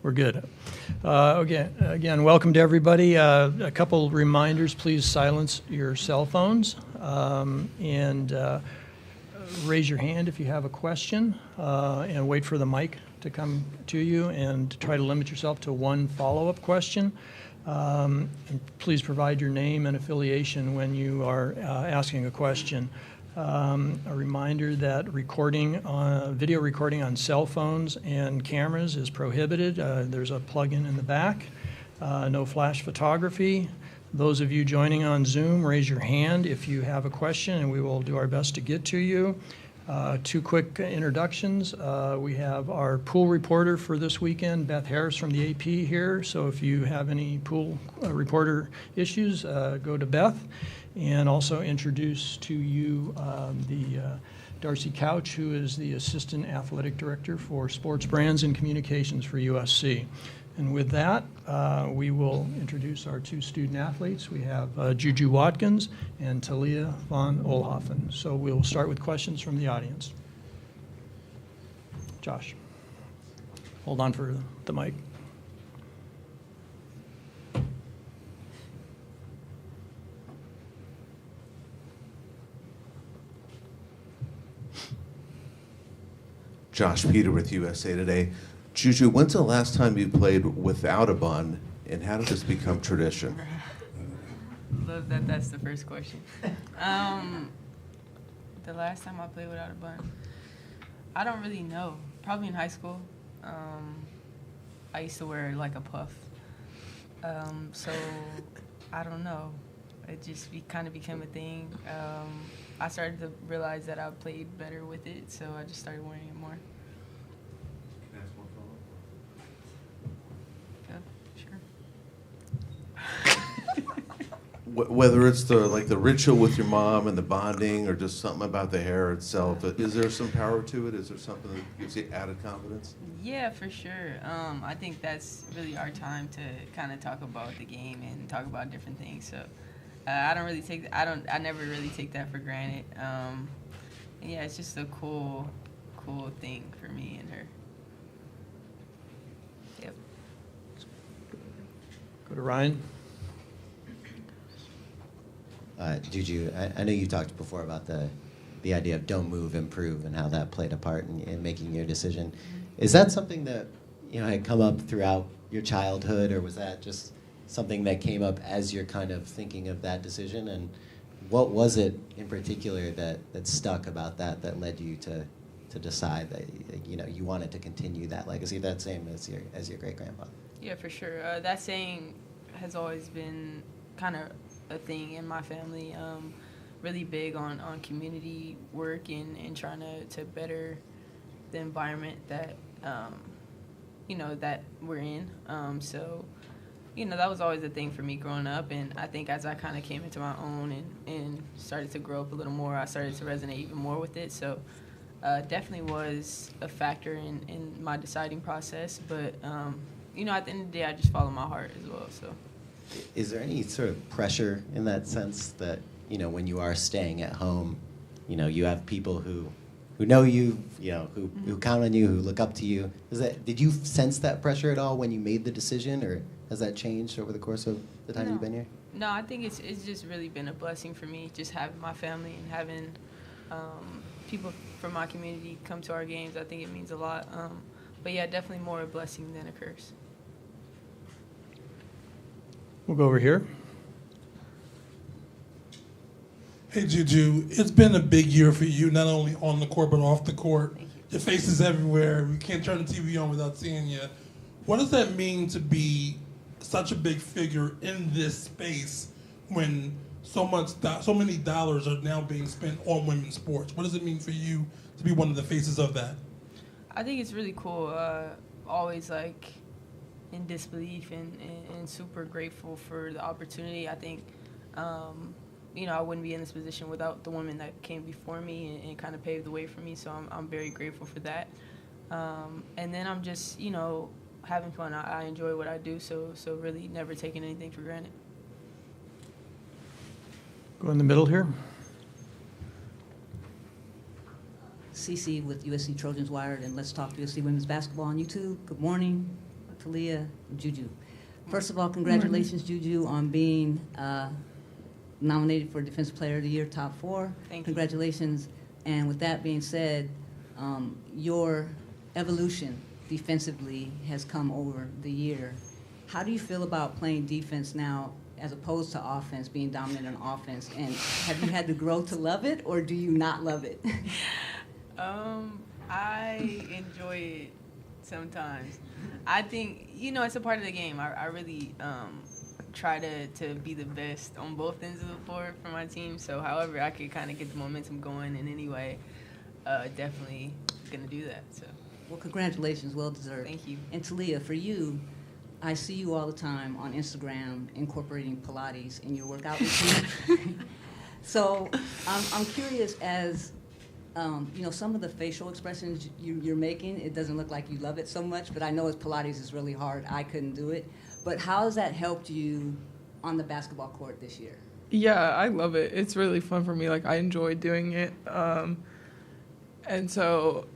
we're good. Okay, again, welcome to everybody. A couple reminders, please silence your cell phones and raise your hand if you have a question and wait for the mic to come to you, and try to limit yourself to one follow-up question. And please provide your name and affiliation when you are asking a question. A reminder that video recording on cell phones and cameras is prohibited. There's a plug-in in the back. No flash photography. Those of you joining on Zoom, raise your hand if you have a question, and we will do our best to get to you. Two quick introductions. We have our pool reporter for this weekend, Beth Harris from the AP here. So if you have any pool reporter issues, go to Beth. And also introduce to you the Darcy Couch, who is the Assistant Athletic Director for Sports Brands and Communications for USC. And with that, we will introduce our two student athletes. We have Juju Watkins and Talia von Olhoffen. So we'll start with questions from the audience. Josh, hold on for the mic. Josh Peter with USA Today. Juju, when's the last time you played without a bun, and how did this become tradition? Love that that's the first question. The last time I played without a bun, I don't really know. Probably in high school. I used to wear like a puff. So I don't know. It just kind of became a thing. I started to realize that I played better with it, so I just started wearing it more. Can I ask one follow-up? Yeah, sure. Whether it's the ritual with your mom and the bonding, or just something about the hair itself, is there some power to it? Is there something that gives you added confidence? Yeah, for sure. I think that's really our time to kind of talk about the game and talk about different things. So I never really take that for granted. And yeah, it's just a cool thing for me and her. Yep. Go to Ryan. Juju, I know you talked before about the idea of don't move, improve, and how that played a part in making your decision. Is that something that had come up throughout your childhood, or was that just something that came up as you're kind of thinking of that decision? And what was it in particular that stuck about that led you to decide that you wanted to continue that legacy, that same as your great grandfather? Yeah, for sure. That saying has always been kind of a thing in my family. Really big on community work and trying to better the environment that that we're in. So that was always a thing for me growing up, and I think as I kind of came into my own and started to grow up a little more, I started to resonate even more with it. So definitely was a factor in my deciding process. But at the end of the day, I just follow my heart as well. So, is there any sort of pressure in that sense that when you are staying at home, you have people who know you, who count on you, who look up to you? Did you sense that pressure at all when you made the decision, or has that changed over the course of the time you've been here? No, I think it's just really been a blessing for me, just having my family and having people from my community come to our games. I think it means a lot. But yeah, definitely more a blessing than a curse. We'll go over here. Hey, Juju, it's been a big year for you, not only on the court but off the court. Your face is everywhere. We can't turn the TV on without seeing you. What does that mean to be such a big figure in this space when so many dollars are now being spent on women's sports? What does it mean for you to be one of the faces of that? I think it's really cool. Always in disbelief and super grateful for the opportunity. I think I wouldn't be in this position without the women that came before me and kind of paved the way for me. So I'm very grateful for that. And then I'm just having fun. I enjoy what I do. So really never taking anything for granted. Go in the middle here. CC with USC Trojans Wired and Let's Talk USC Women's Basketball on YouTube. Good morning. Talia, Juju. First of all, congratulations, Juju, on being nominated for Defensive Player of the Year, top 4. Thank you. Congratulations. And with that being said, your evolution defensively has come over the year. How do you feel about playing defense now as opposed to offense, being dominant on offense? And have you had to grow to love it, or do you not love it? I enjoy it sometimes. I think, it's a part of the game. I really try to be the best on both ends of the floor for my team. So however I could kind of get the momentum going in any way, definitely going to do that. So. Well, congratulations. Well deserved. Thank you. And Talia, for you, I see you all the time on Instagram incorporating Pilates in your workout routine. So I'm curious, as some of the facial expressions you're making, it doesn't look like you love it so much, but I know as Pilates is really hard. I couldn't do it. But how has that helped you on the basketball court this year? Yeah, I love it. It's really fun for me. Like, I enjoy doing it. And so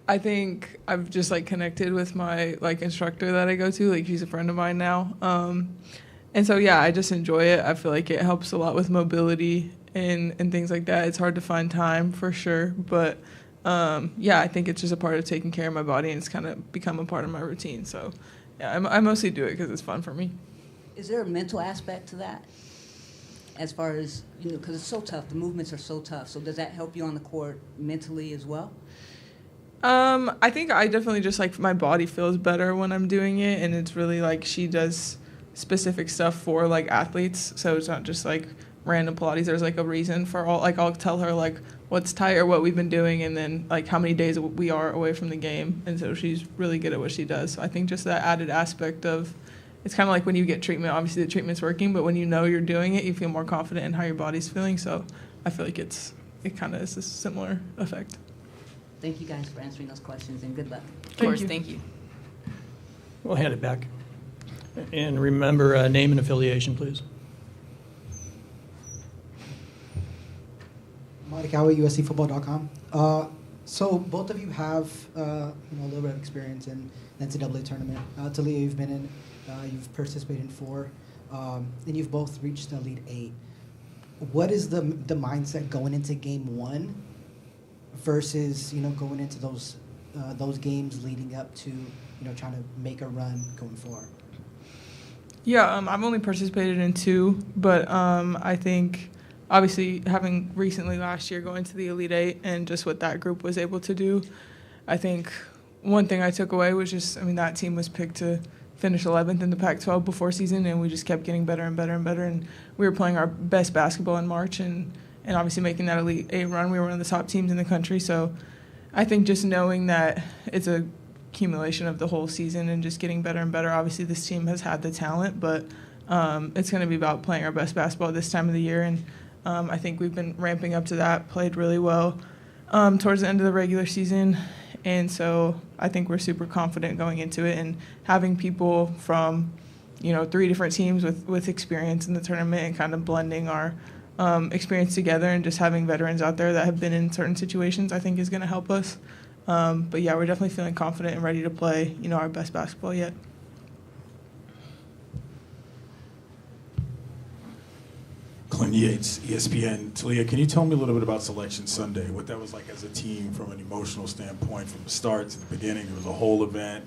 I think I've just, connected with my, instructor that I go to. Like, she's a friend of mine now. And so, yeah, I just enjoy it. I feel like it helps a lot with mobility and things like that. It's hard to find time, for sure. But, yeah, I think it's just a part of taking care of my body, and it's kind of become a part of my routine. So, yeah, I mostly do it because it's fun for me. Is there a mental aspect to that? As far as, because it's so tough. The movements are so tough. So does that help you on the court mentally as well? I think I definitely just, my body feels better when I'm doing it, and it's really, she does specific stuff for, athletes, so it's not just, random Pilates. There's, a reason for all, I'll tell her, what's tight or what we've been doing, and then, how many days we are away from the game, and so she's really good at what she does. So I think just that added aspect of, it's kind of like when you get treatment, obviously the treatment's working, but when you know you're doing it, you feel more confident in how your body's feeling, so I feel like it kind of is a similar effect. Thank you guys for answering those questions, and good luck. Of course, thank you. We'll hand it back. And remember, name and affiliation, please. Mike Howie, USCFootball.com. So both of you have a little bit of experience in the NCAA tournament. Talia, you've been in, you've participated in 4, and you've both reached the Elite 8. What is the mindset going into Game 1 versus going into those games leading up to trying to make a run going forward? Yeah, I've only participated in 2, but I think obviously having recently last year going to the Elite 8 and just what that group was able to do, I think one thing I took away was just, that team was picked to finish 11th in the Pac-12 before season, and we just kept getting better and better and better, and we were playing our best basketball in March, and obviously making that Elite 8 run. We were one of the top teams in the country, so I think just knowing that it's a accumulation of the whole season and just getting better and better. Obviously this team has had the talent, but it's going to be about playing our best basketball this time of the year, and I think we've been ramping up to that, played really well towards the end of the regular season, and so I think we're super confident going into it, and having people from 3 different teams with experience in the tournament and kind of blending our experience together and just having veterans out there that have been in certain situations, I think is going to help us. But yeah, we're definitely feeling confident and ready to play, our best basketball yet. Clint Yates, ESPN. Talia, can you tell me a little bit about Selection Sunday, what that was like as a team from an emotional standpoint, from the start to the beginning? It was a whole event,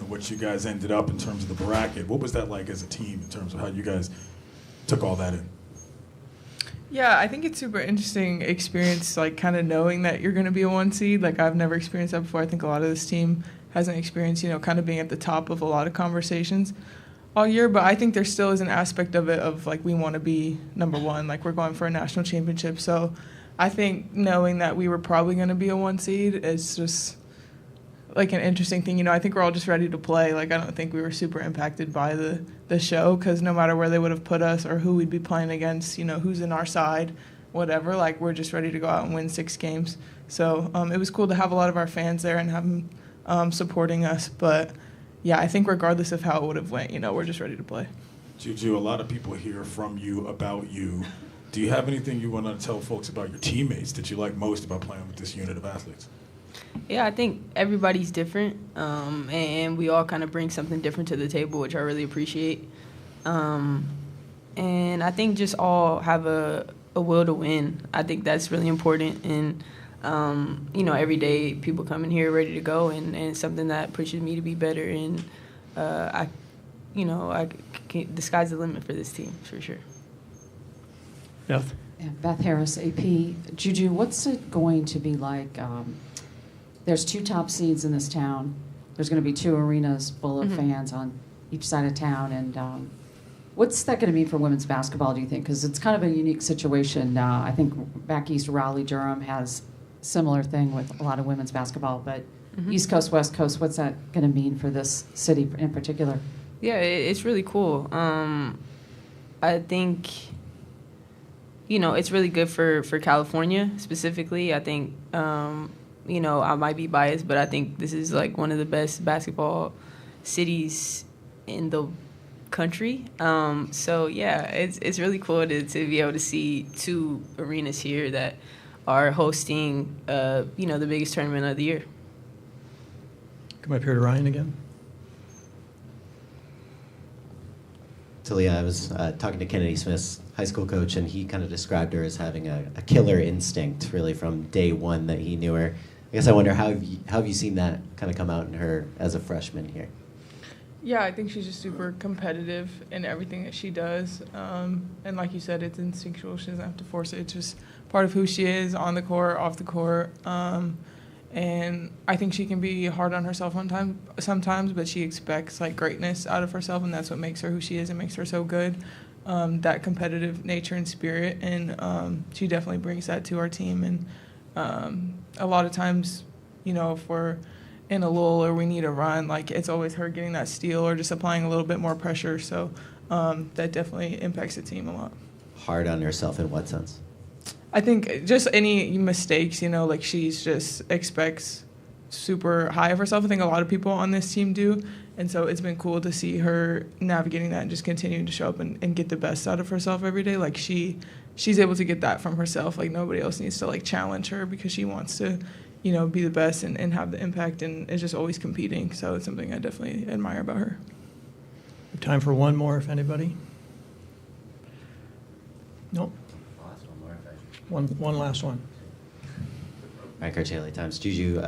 what you guys ended up in terms of the bracket. What was that like as a team in terms of how you guys took all that in? Yeah, I think it's super interesting experience, kind of knowing that you're going to be a 1 seed. I've never experienced that before. I think a lot of this team hasn't experienced, kind of being at the top of a lot of conversations all year. But I think there still is an aspect of it of, we want to be number 1. We're going for a national championship. So I think knowing that we were probably going to be a 1 seed is just, an interesting thing. I think we're all just ready to play. I don't think we were super impacted by the show, because no matter where they would have put us or who we'd be playing against, who's in our side, whatever, we're just ready to go out and win 6 games. So it was cool to have a lot of our fans there and have them supporting us. But, yeah, I think regardless of how it would have went, we're just ready to play. Juju, a lot of people hear from you about you. Do you have anything you want to tell folks about your teammates that you like most about playing with this unit of athletes? Yeah, I think everybody's different, and we all kind of bring something different to the table, which I really appreciate. And I think just all have a will to win. I think that's really important. And, every day people come in here ready to go, and it's something that pushes me to be better. And I can't, the sky's the limit for this team, for sure. Beth? Yeah, Beth Harris, AP. Juju, what's it going to be like? There's 2 top seeds in this town. There's going to be 2 arenas full of fans on each side of town. And what's that going to mean for women's basketball, do you think? Because it's kind of a unique situation. I think back east, Raleigh-Durham has a similar thing with a lot of women's basketball. But East Coast, West Coast, what's that going to mean for this city in particular? Yeah, it's really cool. I think, it's really good for California specifically. I think, I might be biased, but I think this is like one of the best basketball cities in the country. So yeah, it's really cool to be able to see 2 arenas here that are hosting, the biggest tournament of the year. Come up here to Ryan again. Talia, I was talking to Kennedy Smith's high school coach, and he kind of described her as having a killer instinct, really, from day one that he knew her. I guess I wonder, how have you seen that kind of come out in her as a freshman here? Yeah, I think she's just super competitive in everything that she does. And like you said, it's instinctual. She doesn't have to force it. It's just part of who she is, on the court, off the court. And I think she can be hard on herself sometimes, but she expects like greatness out of herself, and that's what makes her who she is and makes her so good. That competitive nature and spirit, and she definitely brings that to our team. And a lot of times, if we're in a lull or we need a run, like it's always her getting that steal or just applying a little bit more pressure. So that definitely impacts the team a lot. Hard on herself in what sense? I think just any mistakes, like she's just expects super high of herself. I think a lot of people on this team do. And so it's been cool to see her navigating that and just continuing to show up and get the best out of herself every day. Like she's able to get that from herself. Like nobody else needs to like challenge her, because she wants to, be the best and have the impact, and is just always competing. So it's something I definitely admire about her. Time for one more, if anybody. Nope. One last one. Ryan Carchelli, Times. Juju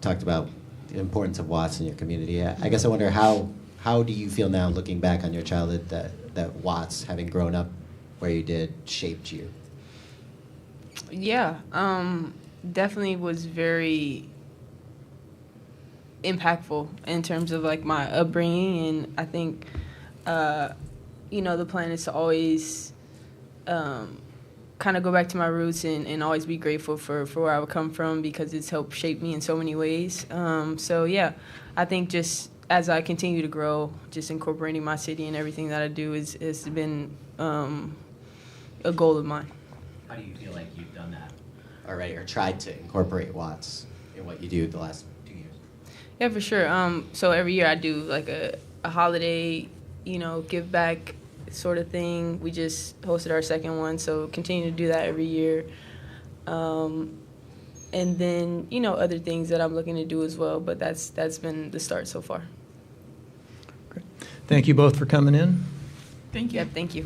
talked about the importance of Watts in your community. I guess I wonder, how do you feel now, looking back on your childhood, that Watts, having grown up where you did, shaped you? Yeah, definitely was very impactful in terms of like my upbringing, and I think the plan is to always kind of go back to my roots and always be grateful for where I would come from, because it's helped shape me in so many ways. So yeah, I think just as I continue to grow, just incorporating my city and everything that I do has been a goal of mine. How do you feel like you've done that already, or tried to incorporate Watts in what you do the last 2 years? Yeah, for sure. So every year I do like a holiday, give back sort of thing. We just hosted our second one, so continue to do that every year. And then, other things that I'm looking to do as well, but that's been the start so far. Great. Thank you both for coming in. Thank you. Yeah, thank you.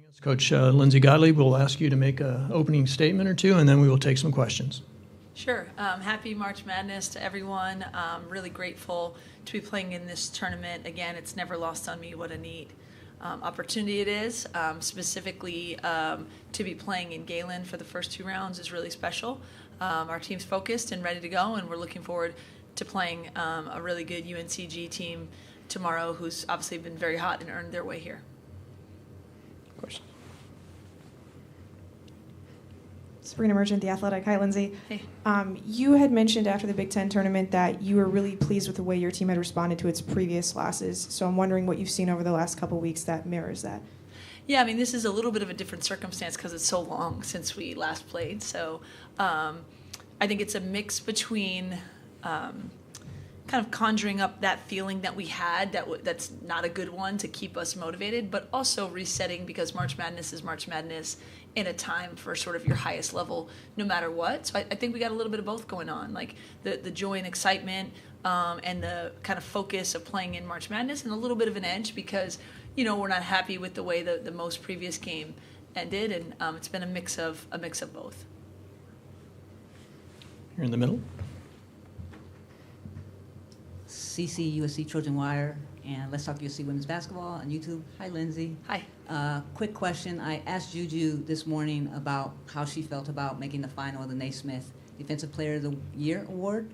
us. Coach Lindsay Gottlieb will ask you to make an opening statement or two, and then we will take some questions. Sure. Happy March Madness to everyone. Really grateful to be playing in this tournament. Again, it's never lost on me what a neat opportunity it is. Specifically, to be playing in Galen for the first 2 rounds is really special. Our team's focused and ready to go, and we're looking forward to playing a really good UNCG team tomorrow, who's obviously been very hot and earned their way here. Questions? Sabrina Merchant, The Athletic. Hi, Lindsay. Hey. You had mentioned after the Big Ten tournament that you were really pleased with the way your team had responded to its previous losses. So I'm wondering what you've seen over the last couple weeks that mirrors that. Yeah, I mean, this is a little bit of a different circumstance because it's so long since we last played. So I think it's a mix between kind of conjuring up that feeling that we had that's not a good one to keep us motivated, but also resetting because March Madness is March Madness in a time for sort of your highest level no matter what. So I think we got a little bit of both going on, like the joy and excitement and the kind of focus of playing in March Madness, and a little bit of an edge because, you know, we're not happy with the way the most previous game ended, and it's been a mix of both. You're in the middle. CC USC Trojan Wire, and Let's Talk USC Women's Basketball on YouTube. Hi, Lindsay. Hi. Quick question. I asked Juju this morning about how she felt about making the final of the Naismith Defensive Player of the Year award.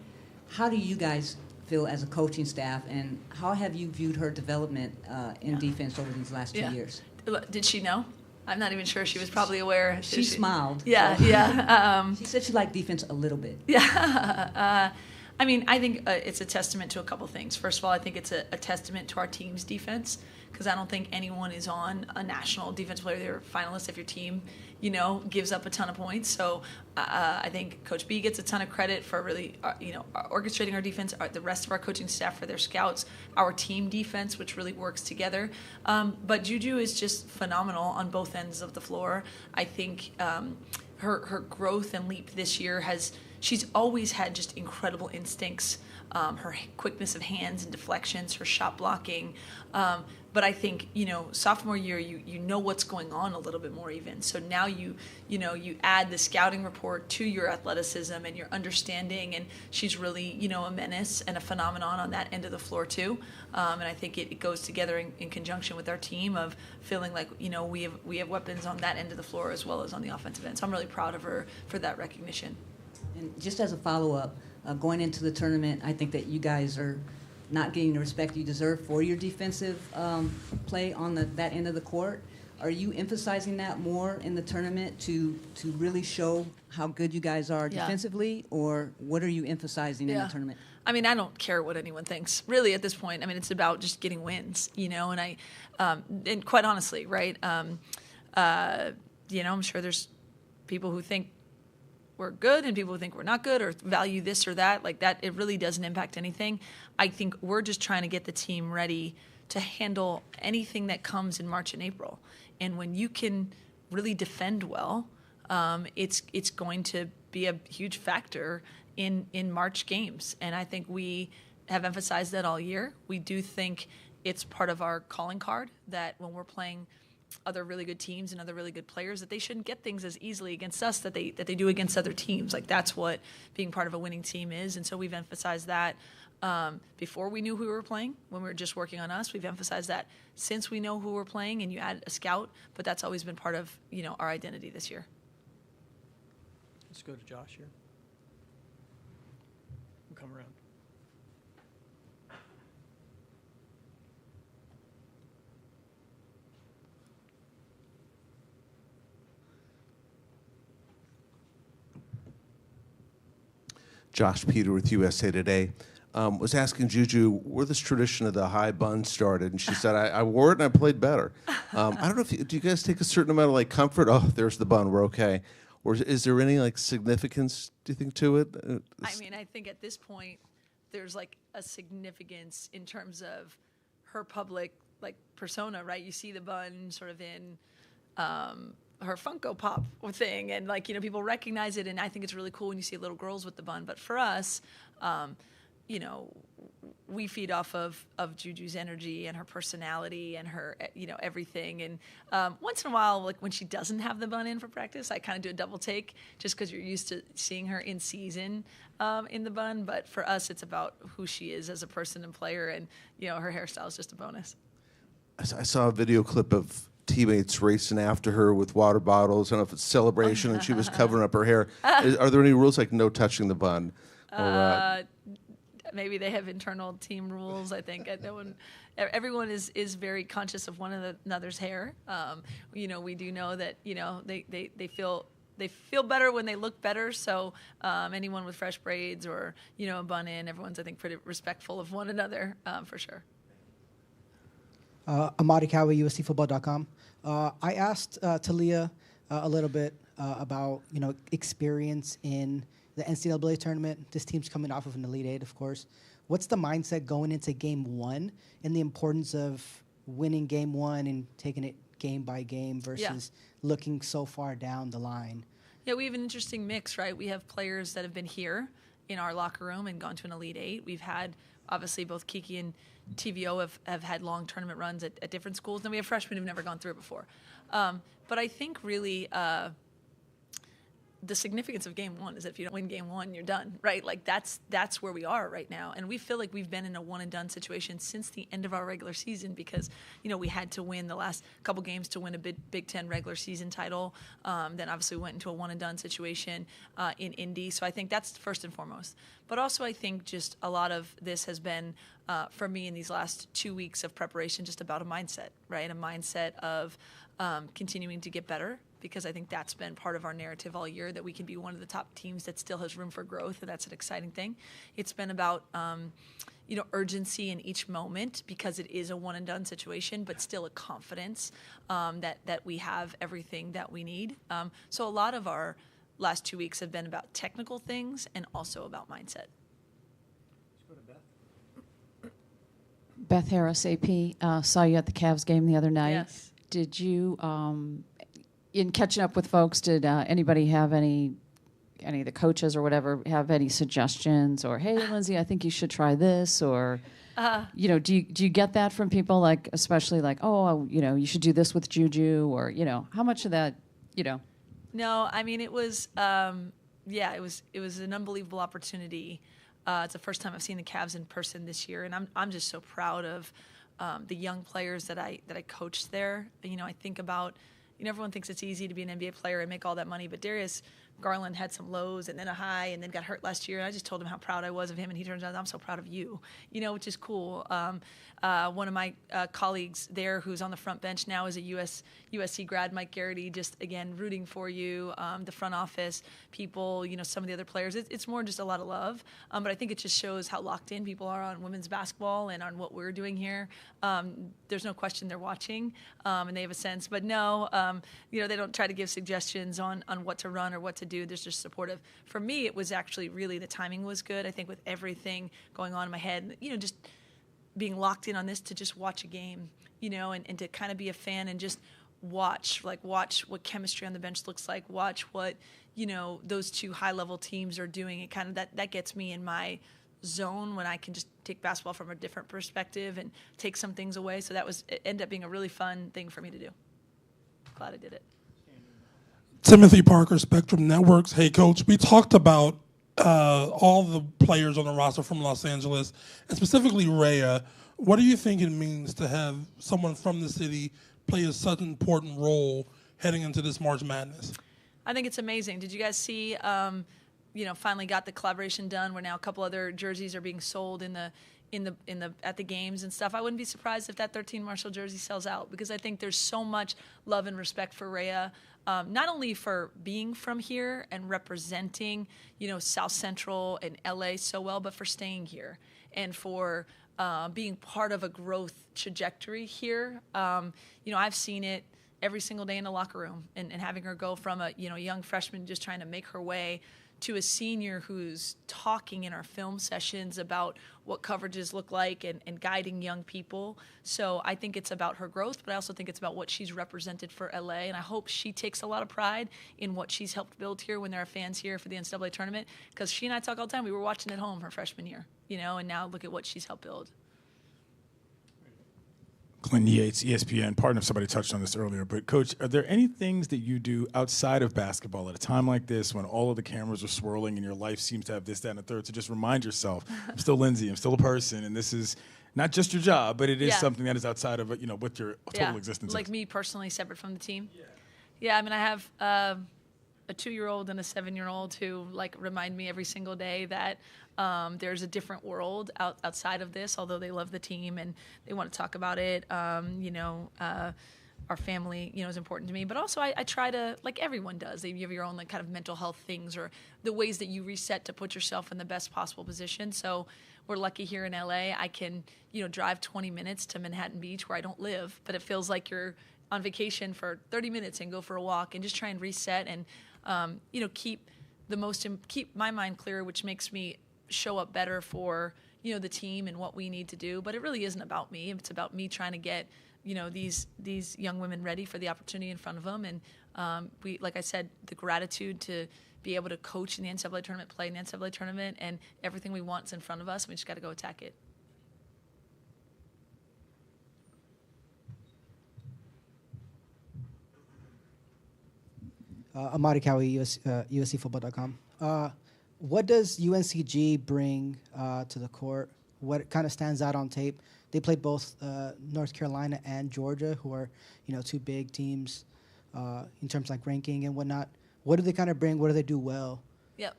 How do you guys feel as a coaching staff, and how have you viewed her development in defense over these last 2 years? Did she know? I'm not even sure. She was probably aware. She smiled. Yeah, so. yeah. She said she liked defense a little bit. Yeah. I mean, I think it's a testament to a couple things. First of all, I think it's a testament to our team's defense because I don't think anyone is on a national defense player of the year finalist if your team, you know, gives up a ton of points. So I think Coach B gets a ton of credit for really, orchestrating our defense, the rest of our coaching staff for their scouts, our team defense, which really works together. But Juju is just phenomenal on both ends of the floor. I think her growth and leap this year she's always had just incredible instincts, her quickness of hands and deflections, her shot blocking. But I think, you know, sophomore year, you know what's going on a little bit more even. So now you add the scouting report to your athleticism and your understanding, and she's really, you know, a menace and a phenomenon on that end of the floor too. And I think it goes together in conjunction with our team of feeling like, you know, we have weapons on that end of the floor as well as on the offensive end. So I'm really proud of her for that recognition. And just as a follow-up, going into the tournament, I think that you guys are not getting the respect you deserve for your defensive play on that end of the court. Are you emphasizing that more in the tournament to really show how good you guys are defensively, or what are you emphasizing in the tournament? I mean, I don't care what anyone thinks, really, at this point. I mean, it's about just getting wins, you know, and and quite honestly, right, you know, I'm sure there's people who think we're good and people who think we're not good or value this or that, like that, it really doesn't impact anything. I think we're just trying to get the team ready to handle anything that comes in March and April. And when you can really defend well, it's going to be a huge factor in March games. And I think we have emphasized that all year. We do think it's part of our calling card that when we're playing other really good teams and other really good players, that they shouldn't get things as easily against us that they do against other teams. Like that's what being part of a winning team is. And so we've emphasized that before we knew who we were playing, when we were just working on us. We've emphasized that since we know who we're playing, and you add a scout, but that's always been part of, you know, our identity this year. Let's go to Josh here. We'll come around. Josh Peter with USA Today. Was asking Juju where this tradition of the high bun started, and she said, I wore it and I played better. I don't know if do you guys take a certain amount of like comfort? Oh, there's the bun, we're okay. Or is there any like significance, do you think, to it? I mean, I think at this point, there's like a significance in terms of her public like persona, right? You see the bun sort of in her Funko Pop thing, and like, you know, people recognize it, and I think it's really cool when you see little girls with the bun. But for us, we feed off of Juju's energy and her personality and her, everything. And once in a while, like when she doesn't have the bun in for practice, I kind of do a double take just because you're used to seeing her in season in the bun. But for us, it's about who she is as a person and player, and her hairstyle is just a bonus. I saw a video clip of teammates racing after her with water bottles. I don't know if it's celebration, and she was covering up her hair. Are there any rules like no touching the bun? Or, maybe they have internal team rules. I think everyone is very conscious of one another's hair. We do know that they feel better when they look better. So anyone with fresh braids or a bun in, everyone's I think pretty respectful of one another for sure. Amadi Kawi, USCFootball.com. I asked Talia a little bit about experience in the NCAA tournament. This team's coming off of an Elite Eight, of course. What's the mindset going into Game 1 and the importance of winning Game 1 and taking it game by game versus looking so far down the line? Yeah, we have an interesting mix, right? We have players that have been here in our locker room and gone to an Elite Eight. We've had, obviously, both Kiki and TVO have had long tournament runs at different schools. Then we have freshmen who've never gone through it before. But I think really the significance of Game 1 is that if you don't win Game 1, you're done, right? Like that's where we are right now. And we feel like we've been in a one-and-done situation since the end of our regular season because, we had to win the last couple games to win a Big Ten regular season title. Then obviously we went into a one-and-done situation in Indy. So I think that's first and foremost. But also I think just a lot of this has been, for me in these last 2 weeks of preparation, just about a mindset, right? A mindset of continuing to get better, because I think that's been part of our narrative all year, that we can be one of the top teams that still has room for growth, and that's an exciting thing. It's been about, urgency in each moment because it is a one-and-done situation, but still a confidence that we have everything that we need. So a lot of our last 2 weeks have been about technical things and also about mindset. Beth Harris, AP, saw you at the Cavs game the other night. Yes. Did you, in catching up with folks, did anybody have any of the coaches or whatever have any suggestions, or hey, Lindsay, I think you should try this, or do you get that from people, like especially like, oh, you should do this with Juju, or how much of that, No, I mean it was it was an unbelievable opportunity. It's the first time I've seen the Cavs in person this year, and I'm just so proud of the young players that I coached there. I think about, everyone thinks it's easy to be an NBA player and make all that money, but Darius Garland had some lows and then a high and then got hurt last year. And I just told him how proud I was of him, and he turns out, I'm so proud of you, which is cool. One of my colleagues there who's on the front bench now is a USC grad, Mike Garrity, just, again, rooting for you. The front office people, some of the other players. It's more just a lot of love. But I think it just shows how locked in people are on women's basketball and on what we're doing here. There's no question they're watching, and they have a sense. But no, they don't try to give suggestions on what to run or what to do. They're just supportive. For me, it was actually really, the timing was good. I think with everything going on in my head, just being locked in on this, to just watch a game, and to kind of be a fan and just watch what chemistry on the bench looks like, watch what, those two high-level teams are doing. It kind of, that gets me in my zone when I can just take basketball from a different perspective and take some things away. So it ended up being a really fun thing for me to do. Glad I did it. Timothy Parker, Spectrum Networks. Hey, Coach, we talked about all the players on the roster from Los Angeles, and specifically Rhea. What do you think it means to have someone from the city play such an important role heading into this March Madness? I think it's amazing. Did you guys see, finally got the collaboration done where now a couple other jerseys are being sold at the games and stuff? I wouldn't be surprised if that 13 Marshall jersey sells out, because I think there's so much love and respect for Rhea, not only for being from here and representing, South Central and LA so well, but for staying here and for being part of a growth trajectory here. I've seen it every single day in the locker room, and having her go from a young freshman just trying to make her way to a senior who's talking in our film sessions about what coverages look like and guiding young people. So I think it's about her growth, but I also think it's about what she's represented for LA. And I hope she takes a lot of pride in what she's helped build here when there are fans here for the NCAA tournament. Because she and I talk all the time. We were watching at home her freshman year, and now look at what she's helped build. Clint Yates, ESPN. Pardon if somebody touched on this earlier, but Coach, are there any things that you do outside of basketball at a time like this when all of the cameras are swirling and your life seems to have this, that, and a third to just remind yourself, I'm still Lindsay, I'm still a person, and this is not just your job, but it is something that is outside of what your total existence like is? me personally, separate from the team? Yeah, I mean, I have a 2-year-old and a 7-year-old who remind me every single day that there's a different world outside of this, although they love the team and they want to talk about it. Our family, is important to me. But also I try to, like everyone does, you have your own kind of mental health things or the ways that you reset to put yourself in the best possible position. So we're lucky here in LA. I can, drive 20 minutes to Manhattan Beach where I don't live, but it feels like you're on vacation for 30 minutes and go for a walk and just try and reset and keep my mind clear, which makes me show up better for the team and what we need to do. But it really isn't about me. It's about me trying to get these young women ready for the opportunity in front of them. And we, like I said, the gratitude to be able to coach in the NCAA tournament, play in the NCAA tournament, and everything we want is in front of us. We just got to go attack it. Amari Cowie, USCfootball.com. What does UNCG bring to the court? What kind of stands out on tape? They played both North Carolina and Georgia, who are two big teams in terms of ranking and whatnot. What do they kind of bring? What do they do well? Yep.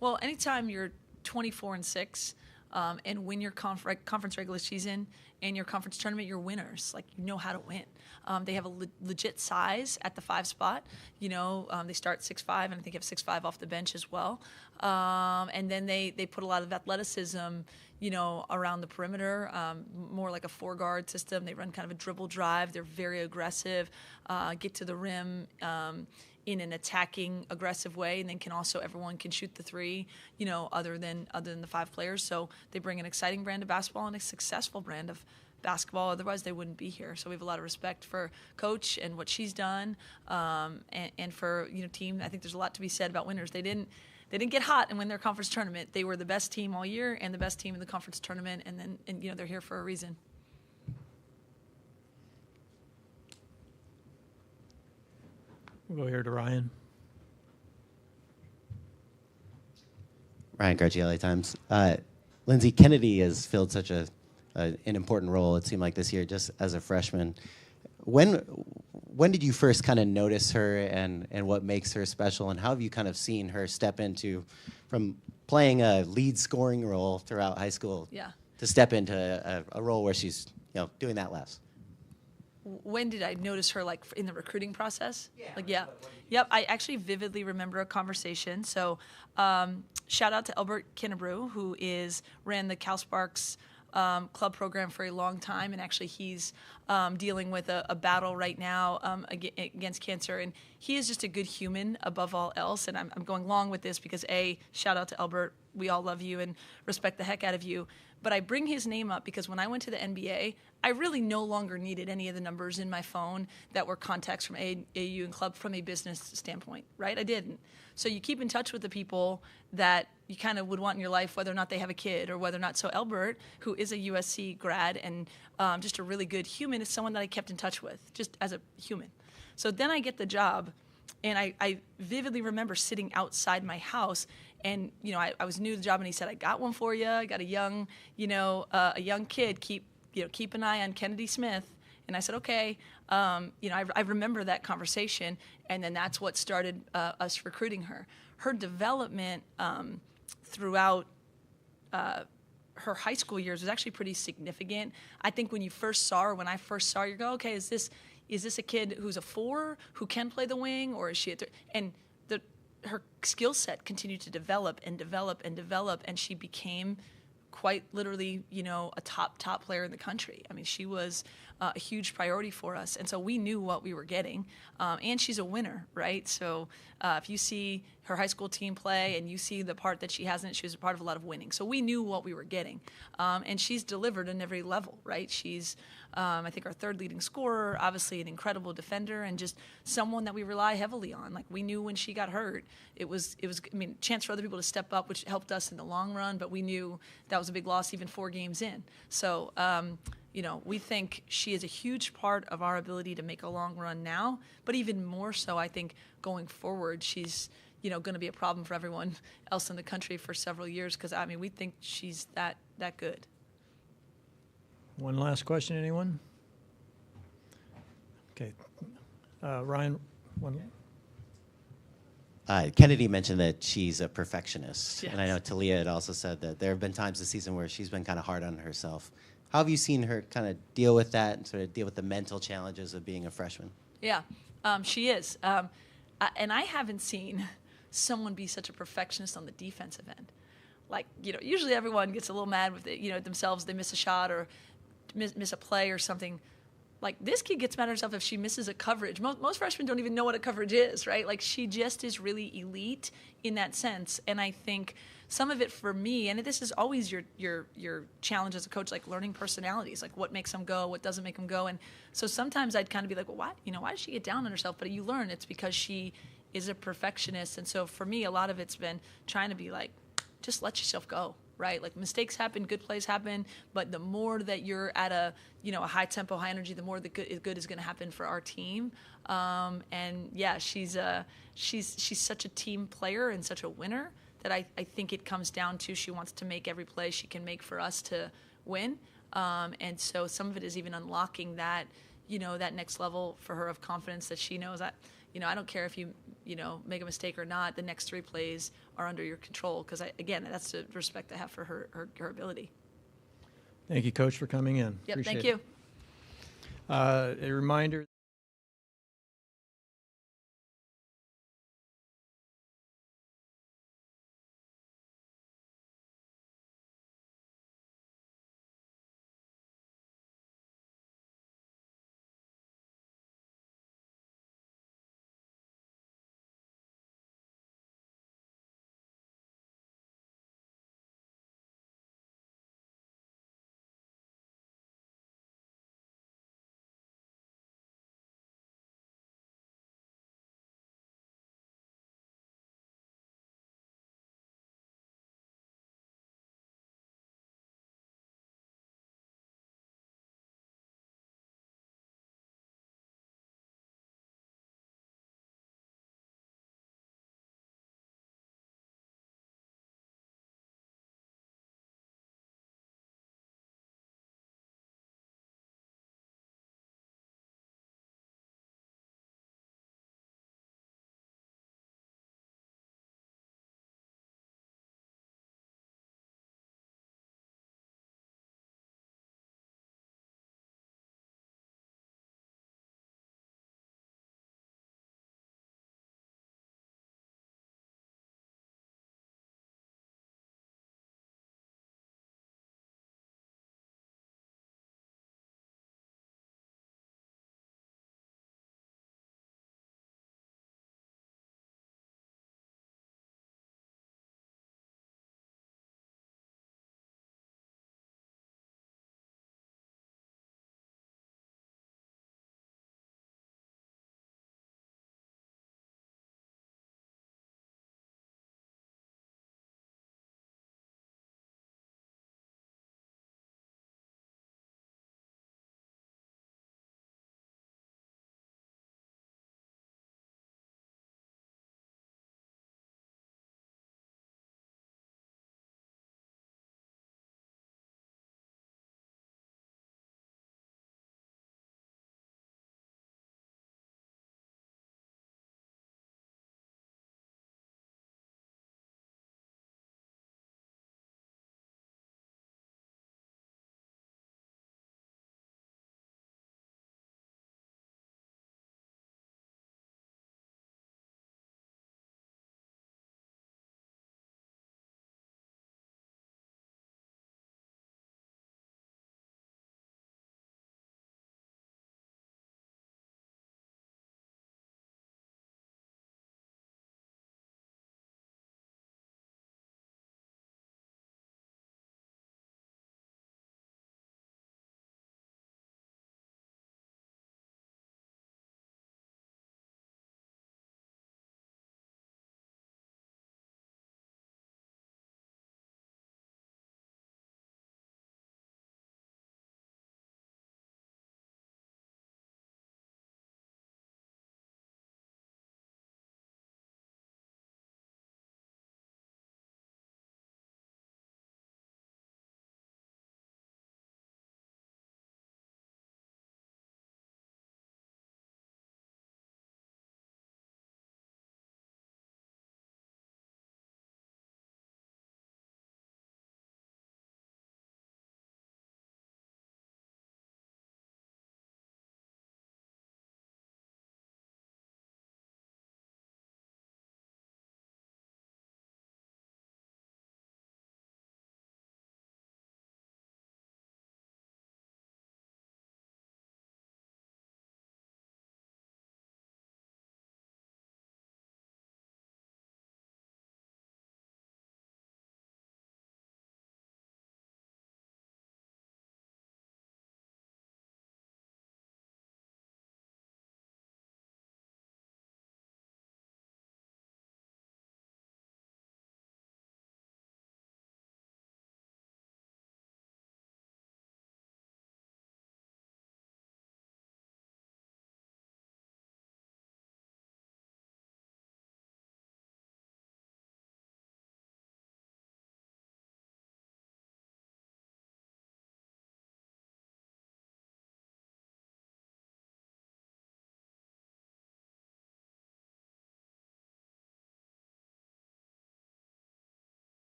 Well, anytime you're 24-6 and win your conference regular season and your conference tournament, you're winners. You know how to win. They have a legit size at the 5 spot. They start 6'5", and I think have 6'5" off the bench as well. And then they put a lot of athleticism, around the perimeter, more like a 4-guard system. They run kind of a dribble drive. They're very aggressive, get to the rim in an attacking, aggressive way, and then everyone can shoot the 3, other than the 5 players. So they bring an exciting brand of basketball and a successful brand of basketball. Otherwise, they wouldn't be here. So we have a lot of respect for Coach and what she's done, and for team. I think there's a lot to be said about winners. They didn't get hot and win their conference tournament. They were the best team all year and the best team in the conference tournament, and they're here for a reason. We'll go here to Ryan. Ryan Garcia, LA Times. Lindsay, Kennedy has filled such an important role, it seemed like this year, just as a freshman. When did you first kind of notice her and what makes her special, and how have you kind of seen her step into, from playing a lead scoring role throughout high school, to step into a role where she's doing that less? When did I notice her, in the recruiting process? Yep. I actually vividly remember a conversation. So shout out to Albert Kinnebrew, who ran the Cal Sparks club program for a long time, and actually he's dealing with a battle right now against cancer, and he is just a good human above all else. And I'm going long with this because shout out to Albert, we all love you and respect the heck out of you, but I bring his name up because when I went to the NBA, I really no longer needed any of the numbers in my phone that were contacts from AAU and club from a business standpoint, right? I didn't. So you keep in touch with the people that you kind of would want in your life, whether or not they have a kid or whether or not. So Albert, who is a USC grad and just a really good human, is someone that I kept in touch with just as a human. So then I get the job, and I vividly remember sitting outside my house, and I was new to the job, and he said, "I got one for you. I got a young kid. Keep an eye on Kennedy Smith." And I said, okay. I remember that conversation, and then that's what started us recruiting her. Her development throughout her high school years was actually pretty significant. I think when I first saw her, you go, okay, is this a kid who's a 4 who can play the wing, or is she a 3? And her skill set continued to develop and develop and develop, and she became quite literally, a top player in the country. I mean, she was a huge priority for us. And so we knew what we were getting. And she's a winner, right? So if you see her high school team play and you see the part that she has in it, she was a part of a lot of winning. So we knew what we were getting. And she's delivered in every level, right? She's, I think, our third leading scorer, obviously an incredible defender, and just someone that we rely heavily on. Like, we knew when she got hurt, it was, I mean, chance for other people to step up, which helped us in the long run, but we knew that was a big loss even 4 games in. So, we think she is a huge part of our ability to make a long run now, but even more so, I think, going forward, she's, going to be a problem for everyone else in the country for several years, because, I mean, we think she's that good. One last question, anyone? Okay. Ryan, one. Kennedy mentioned that she's a perfectionist. Yes. And I know Talia had also said that there have been times this season where she's been kind of hard on herself. How have you seen her kind of deal with that and sort of deal with the mental challenges of being a freshman? Yeah, she is. And I haven't seen someone be such a perfectionist on the defensive end. Like, usually everyone gets a little mad with it, themselves. They miss a shot or miss a play or something. Like, this kid gets mad at herself if she misses a coverage. Most freshmen don't even know what a coverage is, right? Like, she just is really elite in that sense. And I think some of it for me, and this is always your challenge as a coach, like learning personalities, like what makes them go, what doesn't make them go. And so sometimes I'd kind of be like, well, why does she get down on herself? But you learn it's because she is a perfectionist. And so for me, a lot of it's been trying to be like, just let yourself go. Right, like mistakes happen, good plays happen, but the more that you're at a high tempo, high energy, the more the good is going to happen for our team. And yeah, she's such a team player and such a winner that I think it comes down to she wants to make every play she can make for us to win. And so some of it is even unlocking that that next level for her of confidence that she knows that. I don't care if you make a mistake or not. The next 3 plays are under your control because, again, that's the respect I have for her ability. Thank you, Coach, for coming in. Yep, Appreciate thank you. A reminder.